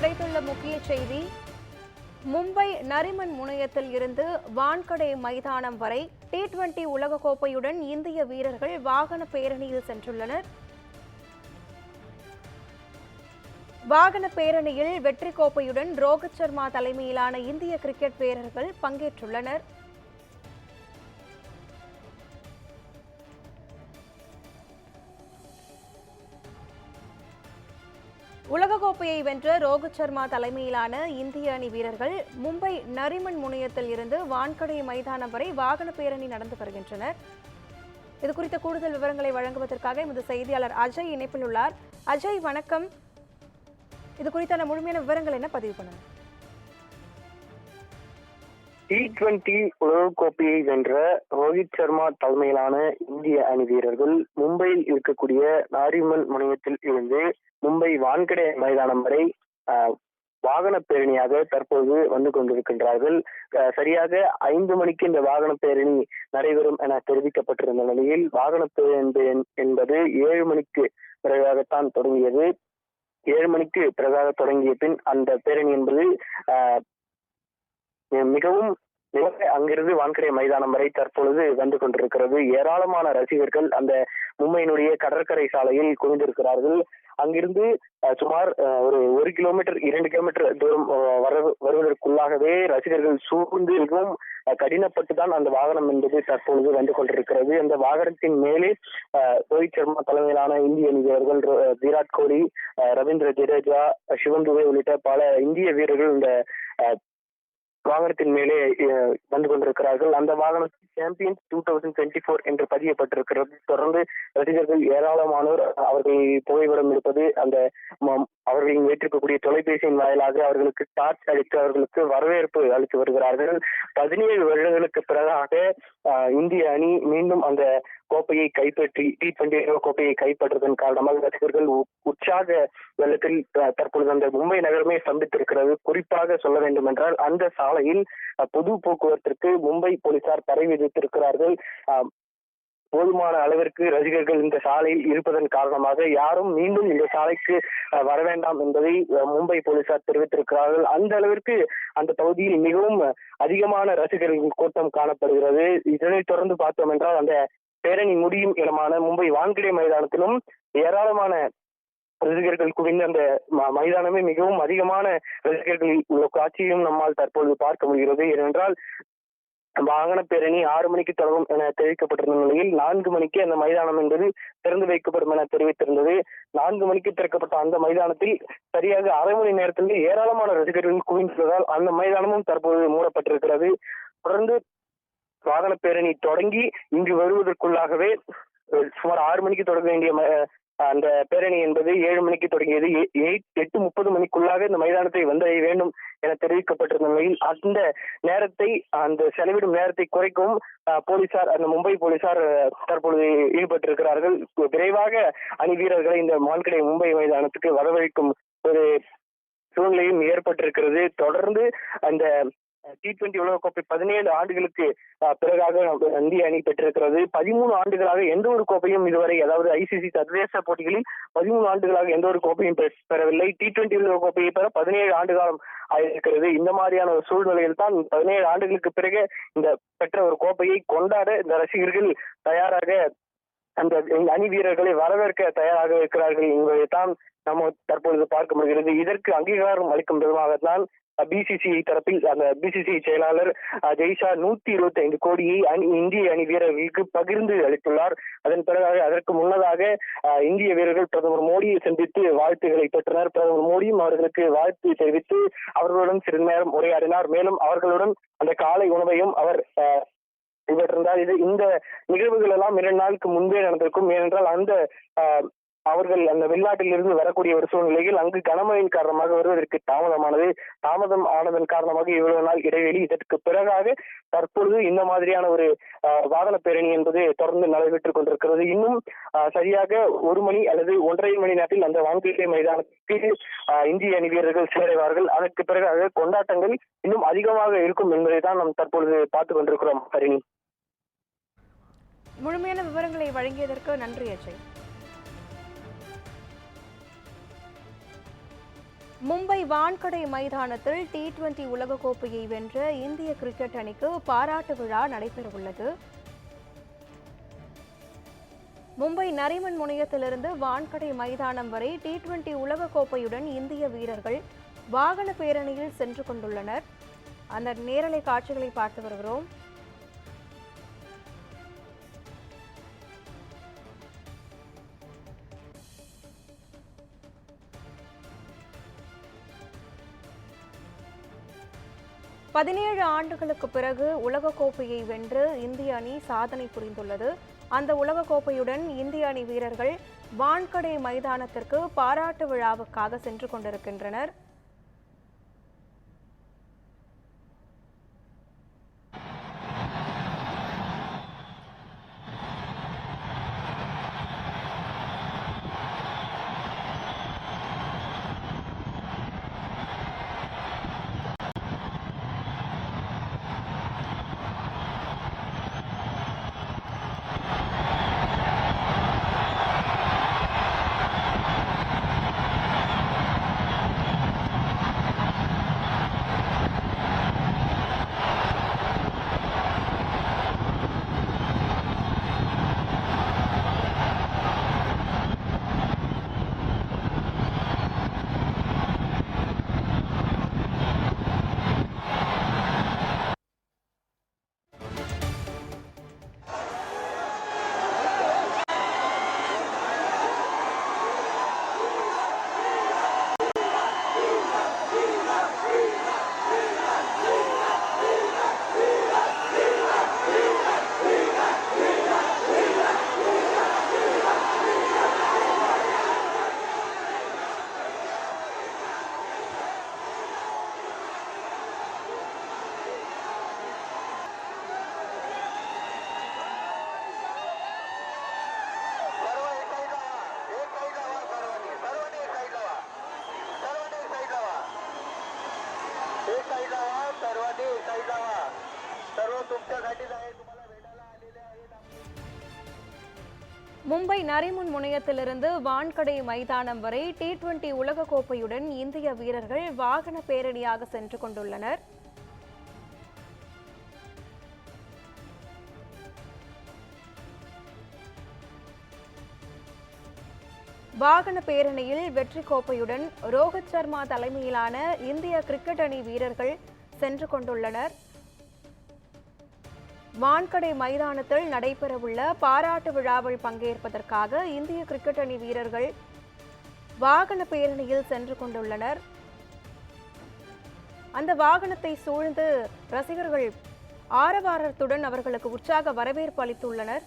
கிடைத்துள்ள முக்கிய செய்தி, மும்பை நரிமன் முனையத்தில் இருந்து வான்கடே மைதானம் வரை T20 உலகக்கோப்பையுடன் இந்திய வீரர்கள் வாகன பேரணியில் சென்றுள்ளனர். வாகன பேரணியில் வெற்றி கோப்பையுடன் ரோஹித் சர்மா தலைமையிலான இந்திய கிரிக்கெட் வீரர்கள் பங்கேற்றுள்ளனர். உலகக்கோப்பையை வென்ற ரோஹித் சர்மா தலைமையிலான இந்திய அணி வீரர்கள் மும்பை நரிமன் முனையத்தில் இருந்து வான்கடே மைதானம் வரை வாகன பேரணி நடந்து வருகின்றனர். இது குறித்த கூடுதல் விவரங்களை வழங்குவதற்காக எமது செய்தியாளர் அஜய் இணைப்பில் உள்ளார். அஜய், வணக்கம். இது குறித்தான முழுமையான விவரங்கள் என்ன பதிவு பண்ணுங்க? T20 உலகக்கோப்பையை வென்ற ரோஹித் சர்மா தலைமையிலான இந்திய அணி வீரர்கள் மும்பையில் இருக்கக்கூடிய நாரிமன் முனையத்தில் இருந்து மும்பை வான்கடே மைதானம் வரை வாகன பேரணியாக தற்போது வந்து கொண்டிருக்கின்றார்கள். சரியாக 5 மணிக்கு இந்த வாகன பேரணி நடைபெறும் என தெரிவிக்கப்பட்டிருந்த நிலையில் வாகன பேரணி என்பது 7 மணிக்கு பிறகாகத்தான் தொடங்கியது. 7 மணிக்கு பிறகாக தொடங்கிய பின் அந்த பேரணி என்பது மிகவும் அங்கிருந்து வான்கடே மைதானம் வரை தற்பொழுது வந்து கொண்டிருக்கிறது. ஏராளமான ரசிகர்கள் அந்த மும்பையினுடைய கடற்கரை சாலையில் குவிந்திருக்கிறார்கள். அங்கிருந்து சுமார் ஒரு 1 கிலோமீட்டர் 2 கிலோமீட்டர் தூரம் வருவதற்குள்ளாகவே ரசிகர்கள் சூழ்ந்து மிகவும் கடினப்பட்டுதான் அந்த வாகனம் என்பது தற்பொழுது வந்து கொண்டிருக்கிறது. அந்த வாகனத்தின் மேலே ரோஹித் சர்மா தலைமையிலான இந்திய அணி வீரர்கள் விராட் கோலி, ரவீந்திர ஜடேஜா, சிவம் துபே உள்ளிட்ட பல இந்திய வீரர்கள் இந்த வாகனத்தின் மேலே வந்து கொண்டிருக்கிறார்கள். அந்த வாகனத்தில் சாம்பியன்ஸ் 2024 என்று பதியப்பட்டிருக்கிறது. தொடர்ந்து ரசிகர்கள் ஏராளமானோர் அவர்கள் புகைப்படம் எடுப்பது, அந்த அவர்களின் ஏற்றிருக்கக்கூடிய தொலைபேசியின் வாயிலாக அவர்களுக்கு டார்ச் அளித்து அவர்களுக்கு வரவேற்பு அளித்து வருகிறார்கள். 17 வருடங்களுக்கு பிறகாக இந்திய அணி மீண்டும் அந்த கோப்பையை கைப்பற்றி T20 கோப்பையை கைப்பற்றுவதன் காரணமாக ரசிகர்கள் உற்சாக வெள்ளத்தில் தற்பொழுது அந்த மும்பை நகரமே சந்தித்திருக்கிறது. குறிப்பாக சொல்ல வேண்டும் என்றால் அந்த சாலையில் பொது போக்குவரத்திற்கு மும்பை போலீசார் தடை விதித்திருக்கிறார்கள். போதுமான அளவிற்கு ரசிகர்கள் இந்த சாலையில் இருப்பதன் காரணமாக யாரும் மீண்டும் இந்த சாலைக்கு வர வேண்டாம் என்பதை மும்பை போலீசார் தெரிவித்திருக்கிறார்கள். அந்த அளவிற்கு அந்த பகுதியில் மிகவும் அதிகமான ரசிகர்கள் கூட்டம் காணப்படுகிறது. இதனைத் தொடர்ந்து பார்த்தோம் என்றால் அந்த பேரணி முடியும் இடமான மும்பை வான்கடே மைதானத்திலும் ஏராளமான ரசிகர்கள் குவிந்த அந்த மைதானமே மிகவும் அதிகமான ரசிகர்கள் உள்ள காட்சியும் நம்மால் தற்பொழுது பார்க்க முடிகிறது. ஏனென்றால் வாகன பேரணி 6 மணிக்கு தொடங்கும் என தெரிவிக்கப்பட்டிருந்த நிலையில் 4 மணிக்கு அந்த மைதானம் என்பது திறந்து வைக்கப்படும் என தெரிவித்திருந்தது. 4 மணிக்கு திறக்கப்பட்ட அந்த மைதானத்தில் சரியாக அரை மணி நேரத்தில் ஏராளமான ரசிகர்கள் குவிந்ததால் அந்த மைதானமும் தற்போது மூடப்பட்டிருக்கிறது. தொடர்ந்து வாகன பேரணி தொடங்கி இங்கு வருவதற்குள்ளாகவே சுமார் 6 மணிக்கு தொடங்க வேண்டிய அந்த பேரணி என்பது 7 மணிக்கு தொடங்கியது. 8:30 மணிக்குள்ளாக இந்த மைதானத்தை வந்தடைய வேண்டும் என தெரிவிக்கப்பட்டிருந்த நிலையில் அந்த நேரத்தை, அந்த செலவிடும் நேரத்தை குறைக்கவும் போலீசார், அந்த மும்பை போலீசார் தற்பொழுது ஈடுபட்டிருக்கிறார்கள். விரைவாக அணி வீரர்களை இந்த வான்கடே மும்பை மைதானத்துக்கு வரவழைக்கும் ஒரு சூழ்நிலையும் ஏற்பட்டிருக்கிறது. தொடர்ந்து அந்த T20 உலகக்கோப்பை 17 ஆண்டுகளுக்கு பிறகாக இந்திய அணி பெற்றிருக்கிறது. 13 ஆண்டுகளாக எந்த ஒரு கோப்பையும் இதுவரை, அதாவது ICC சர்வதேச போட்டிகளில் 13 ஆண்டுகளாக எந்த ஒரு கோப்பையும் பெறவில்லை. T20 உலகக்கோப்பையை பெற 17 ஆண்டு காலம் ஆயிருக்கிறது. இந்த மாதிரியான ஒரு சூழ்நிலையில் தான் 17 ஆண்டுகளுக்கு பிறகு இந்த பெற்ற ஒரு கோப்பையை கொண்டாட இந்த ரசிகர்கள் தயாராக, அந்த அணி வீரர்களை வரவேற்க தயாராக இருக்கிறார்கள் என்பதைத்தான் நம்ம தற்பொழுது பார்க்க முடிகிறது. இதற்கு அங்கீகாரம் அளிக்கும் விதமாகத்தான் BCCI தரப்பில் அந்த BCCI செயலாளர் ஜெய்ஷா 125 கோடியை இந்திய அணி வீரர்களுக்கு பகிர்ந்து அளித்துள்ளார். அதன் பிறகு அதற்கு முன்னதாக இந்திய வீரர்கள் பிரதமர் மோடியை சந்தித்து வாழ்த்துக்களை பெற்றனர். பிரதமர் மோடியும் அவர்களுக்கு வாழ்த்து தெரிவித்து அவர்களுடன் சிறிது நேரம் உரையாடினார். மேலும் அவர்களுடன் அந்த காலை உணவையும் அவர் பெற்றிருந்தார். இந்த நிகழ்வுகள் எல்லாம் 2 நாளுக்கு முன்பே நடந்திருக்கும். ஏனென்றால் அந்த அவர்கள் அந்த வெளிநாட்டில் இருந்து வரக்கூடிய ஒரு சூழ்நிலையில் அங்கு கனமழையின் காரணமாக வருவதற்கு தாமதம் ஆனதன் காரணமாக இவ்வளவு நாள் இடைவெளி. இதற்கு பிறகாக தற்பொழுது இந்த மாதிரியான ஒரு வாகன பேரணி என்பது தொடர்ந்து நடைபெற்றுக் கொண்டிருக்கிறது. இன்னும் சரியாக 1 மணி அல்லது 1.5 மணி நேரத்தில் அந்த வான்கடே மைதானத்துக்கு இந்திய அணி வீரர்கள் சேருவார்கள். அதற்கு பிறகாக கொண்டாட்டங்கள் இன்னும் அதிகமாக இருக்கும் என்பதை தான் நாம் தற்பொழுது பார்த்துக் கொண்டிருக்கிறோம். ஹரிணி, முழுமையான விவரங்களை வழங்கியதற்கு நன்றி அஜய். மும்பை வான்கடை மைதானத்தில் T20 உலகக்கோப்பையை வென்ற இந்திய கிரிக்கெட் அணிக்கு பாராட்டு விழா நடைபெறவுள்ளது. மும்பை நரிமன் முனையத்திலிருந்து வான்கடை மைதானம் வரை T20 உலகக்கோப்பையுடன் இந்திய வீரர்கள் வாகன பேரணியில் சென்று கொண்டுள்ளனர். அந்த நேரலை காட்சிகளை பார்த்து வருகிறோம். பதினேழு ஆண்டுகளுக்கு பிறகு உலகக்கோப்பையை வென்று இந்திய அணி சாதனை புரிந்துள்ளது. அந்த உலகக்கோப்பையுடன் இந்திய அணி வீரர்கள் வான்கடை மைதானத்திற்கு பாராட்டு விழாவுக்காக சென்று கொண்டிருக்கின்றனர். மும்பை நரிமுன் முனையத்திலிருந்து வான்கடை மைதானம் வரை T20 உலகக்கோப்பையுடன் இந்திய வீரர்கள் வாகன பேரணியாக சென்று கொண்டுள்ளனர். வாகன பேரணியில் வெற்றி கோப்பையுடன் ரோஹித் சர்மா தலைமையிலான இந்திய கிரிக்கெட் அணி வீரர்கள் சென்று கொண்டுள்ளனர். வான்கடை மைதானத்தில் நடைபெறவுள்ள பாராட்டு விழாவில் பங்கேற்பதற்காக இந்திய கிரிக்கெட் அணி வீரர்கள் வாகன பேரணியில் சென்று கொண்டுள்ளனர். அந்த வாகனத்தை சூழ்ந்து ரசிகர்கள் ஆரவாரத்துடன் அவர்களுக்கு உற்சாக வரவேற்பு அளித்துள்ளனர்.